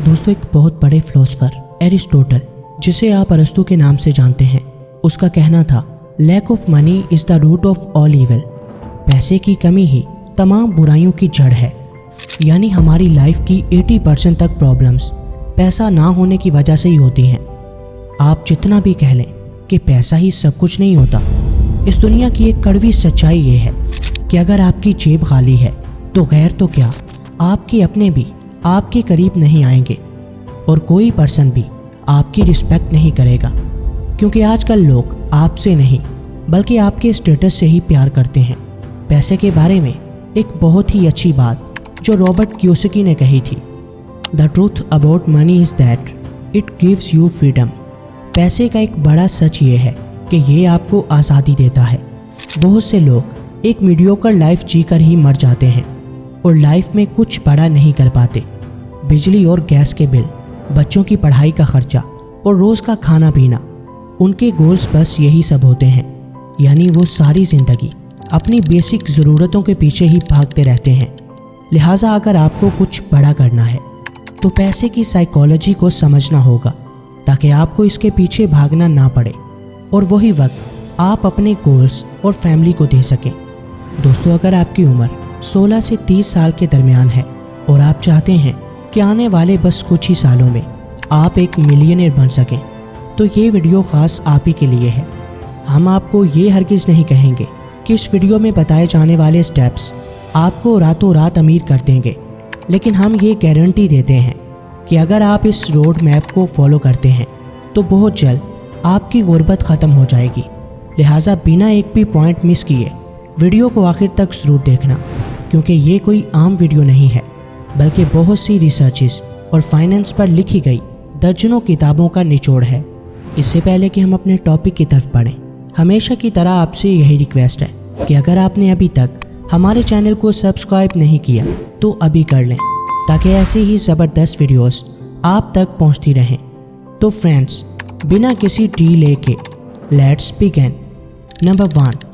दोस्तों, एक बहुत बड़े फिलोसोफर एरिस्टोटल, जिसे आप अरस्तु के नाम से जानते हैं, उसका कहना था lack of money is the root of all evil. पैसे की कमी ही तमाम बुराइयों की जड़ है। यानी हमारी लाइफ की 80% तक प्रॉब्लम्स पैसा ना होने की वजह से ही होती हैं। आप जितना भी कह लें कि पैसा ही सब कुछ नहीं होता, इस दुनिया की एक कड़वी सच्चाई ये है कि अगर आपकी जेब खाली है तो गैर तो क्या, आपके अपने भी आपके करीब नहीं आएंगे और कोई पर्सन भी आपकी रिस्पेक्ट नहीं करेगा, क्योंकि आजकल लोग आपसे नहीं बल्कि आपके स्टेटस से ही प्यार करते हैं। पैसे के बारे में एक बहुत ही अच्छी बात जो रॉबर्ट कियोसाकी ने कही थी, the truth about money is that it gives you freedom. पैसे का एक बड़ा सच ये है कि ये आपको आज़ादी देता है। बहुत से लोग एक मीडियोकर लाइफ जीकर ही मर जाते हैं और लाइफ में कुछ बड़ा नहीं कर पाते। बिजली और गैस के बिल, बच्चों की पढ़ाई का खर्चा और रोज़ का खाना पीना, उनके गोल्स बस यही सब होते हैं। यानी वो सारी ज़िंदगी अपनी बेसिक ज़रूरतों के पीछे ही भागते रहते हैं। लिहाजा अगर आपको कुछ बड़ा करना है तो पैसे की साइकोलॉजी को समझना होगा, ताकि आपको इसके पीछे भागना ना पड़े और वही वक्त आप अपने गोल्स और फैमिली को दे सकें। दोस्तों, अगर आपकी उम्र 16 से 30 साल के दरमियान है और आप चाहते हैं कि आने वाले बस कुछ ही सालों में आप एक मिलियनेयर बन सकें, तो ये वीडियो ख़ास आप ही के लिए है। हम आपको ये हरगिज़ नहीं कहेंगे कि इस वीडियो में बताए जाने वाले स्टेप्स आपको रातों रात अमीर कर देंगे, लेकिन हम ये गारंटी देते हैं कि अगर आप इस रोड मैप को फॉलो करते हैं तो बहुत जल्द आपकी गुर्बत ख़त्म हो जाएगी। लिहाजा बिना एक भी पॉइंट मिस किए वीडियो को आखिर तक ज़रूर देखना, क्योंकि ये कोई आम वीडियो नहीं है, बल्कि बहुत सी रिसर्चेस और फाइनेंस पर लिखी गई दर्जनों किताबों का निचोड़ है। इससे पहले कि हम अपने टॉपिक की तरफ बढ़ें, हमेशा की तरह आपसे यही रिक्वेस्ट है कि अगर आपने अभी तक हमारे चैनल को सब्सक्राइब नहीं किया तो अभी कर लें, ताकि ऐसे ही ज़बरदस्त वीडियोस आप तक पहुंचती रहें। तो फ्रेंड्स, बिना किसी डिले के let's begin. Number 1,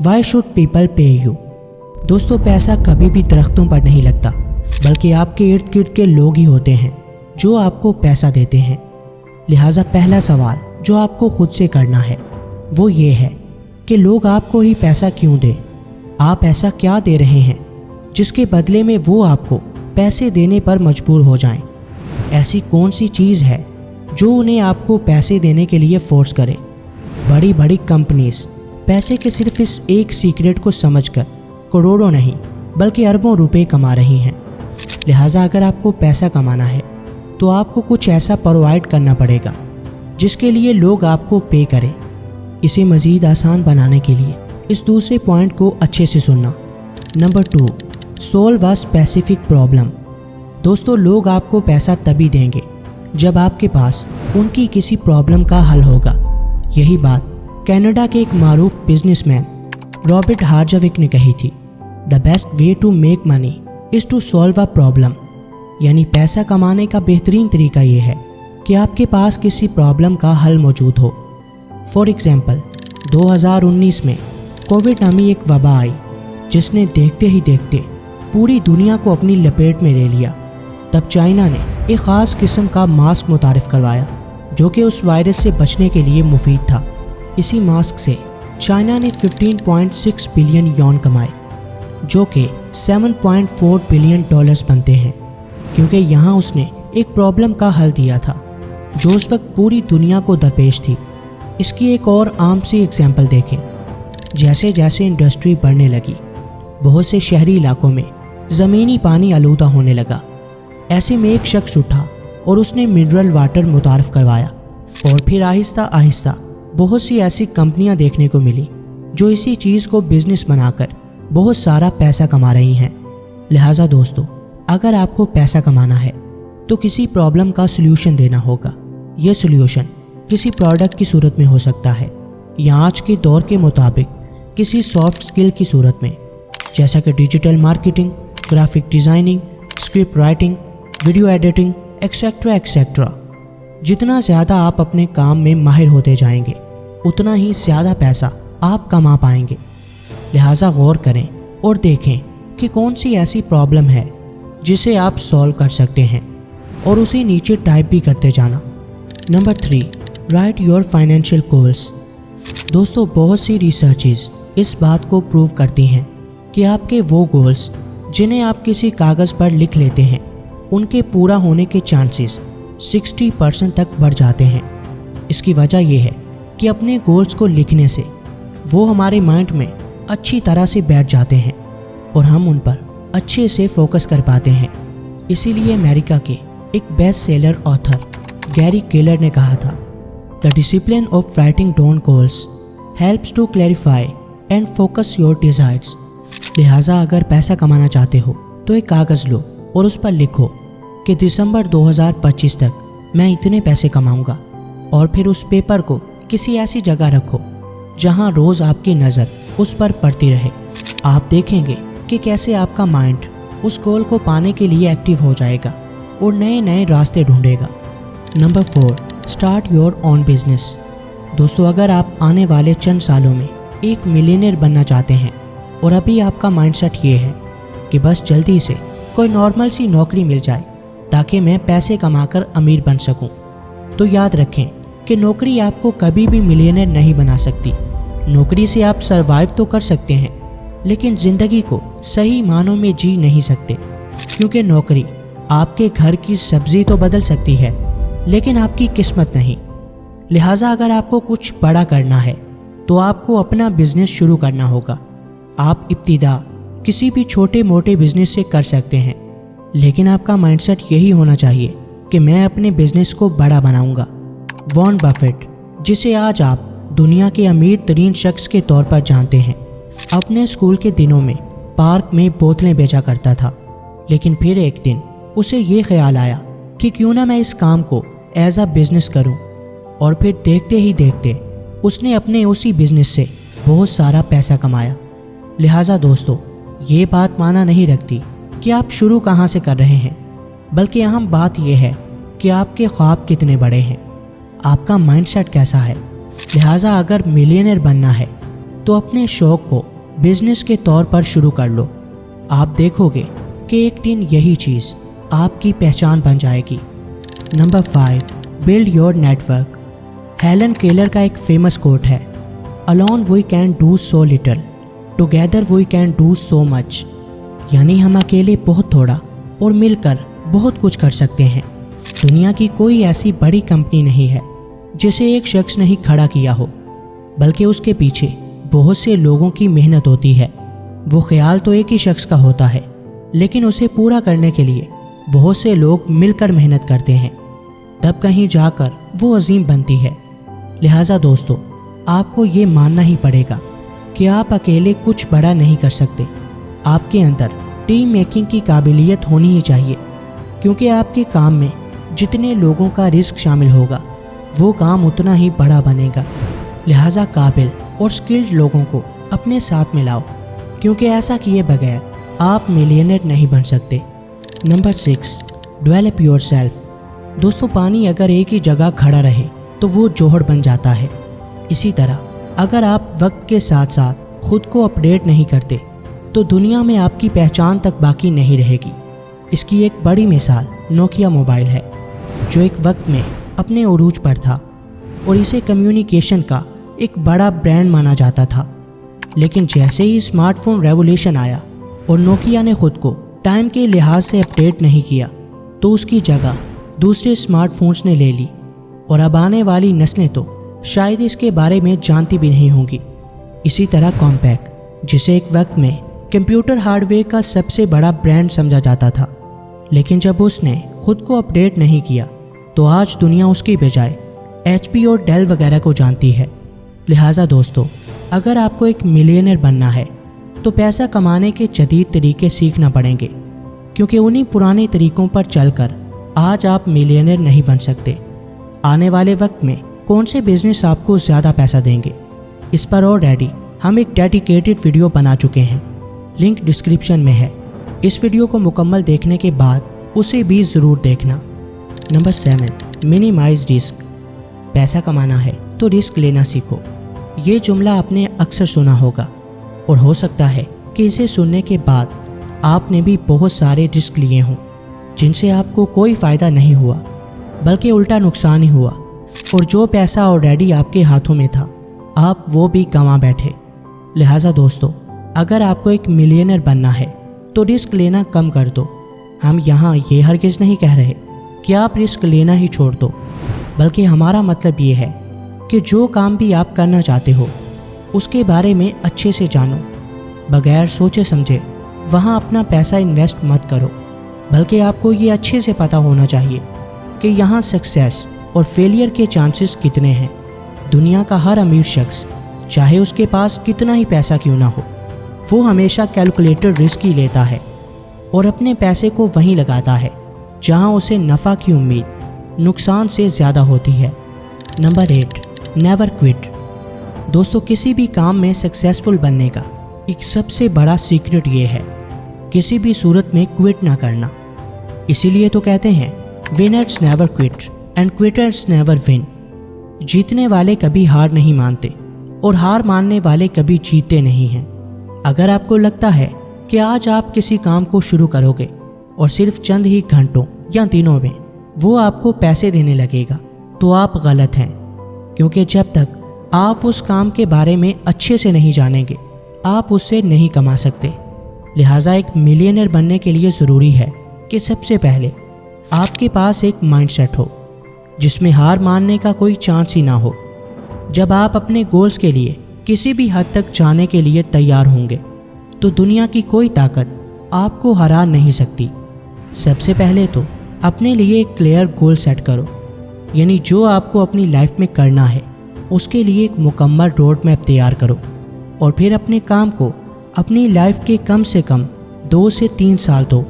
why should people पे यू। दोस्तों, पैसा कभी भी दरख्तों पर नहीं लगता, बल्कि आपके इर्द गिर्द के लोग ही होते हैं जो आपको पैसा देते हैं। लिहाजा पहला सवाल जो आपको खुद से करना है वो ये है कि लोग आपको ही पैसा क्यों दें। आप ऐसा क्या दे रहे हैं जिसके बदले में वो आपको पैसे देने पर मजबूर हो जाएं। ऐसी कौन सी चीज़ है जो उन्हें आपको पैसे देने के लिए फोर्स करे। बड़ी बड़ी कंपनीज पैसे के सिर्फ इस एक सीक्रेट को समझकर करोड़ों नहीं बल्कि अरबों रुपए कमा रही हैं। लिहाजा अगर आपको पैसा कमाना है तो आपको कुछ ऐसा प्रोवाइड करना पड़ेगा जिसके लिए लोग आपको पे करें। इसे मज़ीद आसान बनाने के लिए इस दूसरे पॉइंट को अच्छे से सुनना। Number 2, solve a specific problem. दोस्तों, लोग आपको पैसा तभी देंगे जब आपके पास उनकी किसी प्रॉब्लम का हल होगा। यही बात कनाडा के एक मारूफ बिजनेसमैन रॉबर्ट हार्जविक ने कही थी, the best way to make money is to solve a problem. यानी पैसा कमाने का बेहतरीन तरीका ये है कि आपके पास किसी प्रॉब्लम का हल मौजूद हो। फॉर एग्ज़ाम्पल, 2019 में कोविड नामी एक वबा आई जिसने देखते ही देखते पूरी दुनिया को अपनी लपेट में ले लिया। तब चाइना ने एक ख़ास किस्म का मास्क मुतारिफ़ करवाया जो कि उस वायरस से बचने के लिए मुफीद था। इसी मास्क से चाइना ने 15.6 बिलियन यॉन कमाए, जो कि 7.4 बिलियन डॉलर्स बनते हैं, क्योंकि यहाँ उसने एक प्रॉब्लम का हल दिया था जो उस वक्त पूरी दुनिया को दरपेश थी। इसकी एक और आम सी एग्जाम्पल देखें। जैसे जैसे इंडस्ट्री बढ़ने लगी, बहुत से शहरी इलाकों में ज़मीनी पानी आलूदा होने लगा। ऐसे में एक शख्स उठा और उसने मिनरल वाटर मुतारफ़ करवाया, और फिर आहिस्ता आहिस्ता बहुत सी ऐसी कंपनियां देखने को मिली जो इसी चीज़ को बिज़नेस बनाकर बहुत सारा पैसा कमा रही हैं। लिहाजा दोस्तों, अगर आपको पैसा कमाना है तो किसी प्रॉब्लम का सल्यूशन देना होगा। यह सल्यूशन किसी प्रोडक्ट की सूरत में हो सकता है या आज के दौर के मुताबिक किसी सॉफ्ट स्किल की सूरत में, जैसा कि digital marketing, graphic designing, script writing, video editing, etcetera etcetera. जितना ज़्यादा आप अपने काम में माहिर होते जाएंगे उतना ही ज़्यादा पैसा आप कमा पाएंगे। लिहाजा गौर करें और देखें कि कौन सी ऐसी प्रॉब्लम है जिसे आप सॉल्व कर सकते हैं और उसे नीचे टाइप भी करते जाना। Number 3, right your financial goals. दोस्तों, बहुत सी रिसर्चेस इस बात को प्रूव करती हैं कि आपके वो गोल्स जिन्हें आप किसी कागज़ पर लिख लेते हैं, उनके पूरा होने के चांसेस 60% तक बढ़ जाते हैं। इसकी वजह यह है कि अपने गोल्स को लिखने से वो हमारे माइंड में अच्छी तरह से बैठ जाते हैं और हम उन पर अच्छे से फोकस कर पाते हैं। इसीलिए अमेरिका के एक best seller author Gary Keller ने कहा था, the discipline of writing down goals helps to clarify and focus your desires. लिहाजा अगर पैसा कमाना चाहते हो तो एक कागज़ लो और उस पर लिखो कि दिसंबर 2025 तक मैं इतने पैसे कमाऊंगा, और फिर उस पेपर को किसी ऐसी जगह रखो जहां रोज़ आपकी नज़र उस पर पड़ती रहे। आप देखेंगे कि कैसे आपका माइंड उस गोल को पाने के लिए एक्टिव हो जाएगा और नए नए रास्ते ढूंढेगा। Number 4, start your own business. दोस्तों, अगर आप आने वाले चंद सालों में एक मिलियनेयर बनना चाहते हैं और अभी आपका माइंडसेट ये है कि बस जल्दी से कोई नॉर्मल सी नौकरी मिल जाए ताकि मैं पैसे कमाकर अमीर बन सकूं, तो याद रखें कि नौकरी आपको कभी भी मिलियनेयर नहीं बना सकती। नौकरी से आप सरवाइव तो कर सकते हैं, लेकिन ज़िंदगी को सही मानों में जी नहीं सकते, क्योंकि नौकरी आपके घर की सब्जी तो बदल सकती है, लेकिन आपकी किस्मत नहीं। लिहाजा अगर आपको कुछ बड़ा करना है तो आपको अपना बिजनेस शुरू करना होगा। आप इब्तिदा किसी भी छोटे मोटे बिजनेस से कर सकते हैं, लेकिन आपका माइंडसेट यही होना चाहिए कि मैं अपने बिजनेस को बड़ा बनाऊंगा। वॉरेन बफेट, जिसे आज आप दुनिया के अमीर तरीन शख्स के तौर पर जानते हैं, अपने स्कूल के दिनों में पार्क में बोतलें बेचा करता था, लेकिन फिर एक दिन उसे ये ख्याल आया कि क्यों ना मैं इस काम को एज अ बिजनेस करूं, और फिर देखते ही देखते उसने अपने उसी बिजनेस से बहुत सारा पैसा कमाया। लिहाजा दोस्तों, ये बात माना नहीं रखती कि आप शुरू कहाँ से कर रहे हैं, बल्कि अहम बात यह है कि आपके ख्वाब कितने बड़े हैं, आपका माइंडसेट कैसा है। लिहाजा अगर मिलियनेयर बनना है तो अपने शौक़ को बिजनेस के तौर पर शुरू कर लो। आप देखोगे कि एक दिन यही चीज़ आपकी पहचान बन जाएगी। Number 5, build your network. Helen Keller का एक फेमस कोट है, alone we can do so little, together we can do so much. यानी हम अकेले बहुत थोड़ा और मिलकर बहुत कुछ कर सकते हैं। दुनिया की कोई ऐसी बड़ी कंपनी नहीं है जिसे एक शख्स ने ही खड़ा किया हो, बल्कि उसके पीछे बहुत से लोगों की मेहनत होती है। वो ख्याल तो एक ही शख्स का होता है, लेकिन उसे पूरा करने के लिए बहुत से लोग मिलकर मेहनत करते हैं, तब कहीं जाकर वो अजीम बनती है। लिहाजा दोस्तों, आपको ये मानना ही पड़ेगा कि आप अकेले कुछ बड़ा नहीं कर सकते। आपके अंदर टीम मेकिंग की काबिलियत होनी ही चाहिए, क्योंकि आपके काम में जितने लोगों का रिस्क शामिल होगा वो काम उतना ही बड़ा बनेगा। लिहाजा काबिल और स्किल्ड लोगों को अपने साथ मिलाओ, क्योंकि ऐसा किए बगैर आप मिलियनेयर नहीं बन सकते। Number 6, develop yourself. दोस्तों, पानी अगर एक ही जगह खड़ा रहे तो वो जोहर बन जाता है। इसी तरह अगर आप वक्त के साथ साथ खुद को अपडेट नहीं करते तो दुनिया में आपकी पहचान तक बाकी नहीं रहेगी। इसकी एक बड़ी मिसाल नोकिया मोबाइल है, जो एक वक्त में अपने उरूज पर था और इसे कम्युनिकेशन का एक बड़ा ब्रांड माना जाता था। लेकिन जैसे ही स्मार्टफोन रेवोल्यूशन आया और नोकिया ने खुद को टाइम के लिहाज से अपडेट नहीं किया, तो उसकी जगह दूसरे स्मार्टफोन्स ने ले ली, और अब आने वाली नस्लें तो शायद इसके बारे में जानती भी नहीं होंगी। इसी तरह कॉम्पैक्ट, जिसे एक वक्त में कंप्यूटर हार्डवेयर का सबसे बड़ा ब्रांड समझा जाता था, लेकिन जब उसने खुद को अपडेट नहीं किया तो आज दुनिया उसकी बजाय HP और डेल वगैरह को जानती है। लिहाजा दोस्तों, अगर आपको एक मिलियनेयर बनना है तो पैसा कमाने के जदीद तरीके सीखना पड़ेंगे, क्योंकि उन्हीं पुराने तरीकों पर चलकर आज आप मिलियनेयर नहीं बन सकते। आने वाले वक्त में कौन से बिजनेस आपको ज़्यादा पैसा देंगे, इस पर ऑलरेडी हम एक डेडिकेटेड वीडियो बना चुके हैं, लिंक डिस्क्रिप्शन में है। इस वीडियो को मुकम्मल देखने के बाद उसे भी ज़रूर देखना। Number 7, minimize risk. पैसा कमाना है तो रिस्क लेना सीखो। ये जुमला आपने अक्सर सुना होगा, और हो सकता है कि इसे सुनने के बाद आपने भी बहुत सारे रिस्क लिए हों, जिन से आपको कोई फ़ायदा नहीं हुआ बल्कि उल्टा नुकसान ही हुआ, और जो पैसा ऑलरेडी आपके हाथों में था आप वो भी गंवा बैठे। लिहाजा दोस्तों, अगर आपको एक मिलियनर बनना है तो रिस्क लेना कम कर दो। हम यहाँ ये हरगिज़ नहीं कह रहे कि आप रिस्क लेना ही छोड़ दो, बल्कि हमारा मतलब ये है कि जो काम भी आप करना चाहते हो उसके बारे में अच्छे से जानो। बगैर सोचे समझे वहाँ अपना पैसा इन्वेस्ट मत करो, बल्कि आपको ये अच्छे से पता होना चाहिए कि यहाँ सक्सेस और फेलियर के चांसेस कितने हैं। दुनिया का हर अमीर शख्स, चाहे उसके पास कितना ही पैसा क्यों ना हो, वो हमेशा कैलकुलेटेड रिस्क ही लेता है और अपने पैसे को वहीं लगाता है जहाँ उसे नफ़ा की उम्मीद नुकसान से ज़्यादा होती है। Number 8, never quit. दोस्तों, किसी भी काम में सक्सेसफुल बनने का एक सबसे बड़ा सीक्रेट ये है किसी भी सूरत में क्विट ना करना। इसीलिए तो कहते हैं winners never quit and quitters never win. जीतने वाले कभी हार नहीं मानते और हार मानने वाले कभी जीतते नहीं हैं। अगर आपको लगता है कि आज आप किसी काम को शुरू करोगे और सिर्फ चंद ही घंटों या दिनों में वो आपको पैसे देने लगेगा, तो आप गलत हैं, क्योंकि जब तक आप उस काम के बारे में अच्छे से नहीं जानेंगे आप उससे नहीं कमा सकते। लिहाजा एक मिलियनर बनने के लिए ज़रूरी है कि सबसे पहले आपके पास एक माइंडसेट हो जिसमें हार मानने का कोई चांस ही ना हो। जब आप अपने गोल्स के लिए किसी भी हद तक जाने के लिए तैयार होंगे तो दुनिया की कोई ताकत आपको हरा नहीं सकती। सबसे पहले तो अपने लिए एक क्लियर गोल सेट करो, यानी जो आपको अपनी लाइफ में करना है उसके लिए एक मुकम्मल रोड मैप तैयार करो, और फिर अपने काम को अपनी लाइफ के कम से कम 2 से 3 साल दो।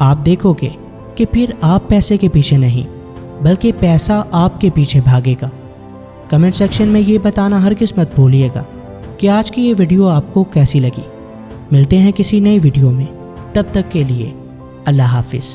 आप देखोगे कि फिर आप पैसे के पीछे नहीं बल्कि पैसा आपके पीछे भागेगा। कमेंट सेक्शन में ये बताना हरगिज़ मत भूलिएगा कि आज की ये वीडियो आपको कैसी लगी। मिलते हैं किसी नई वीडियो में, तब तक के लिए अल्लाह हाफिज़।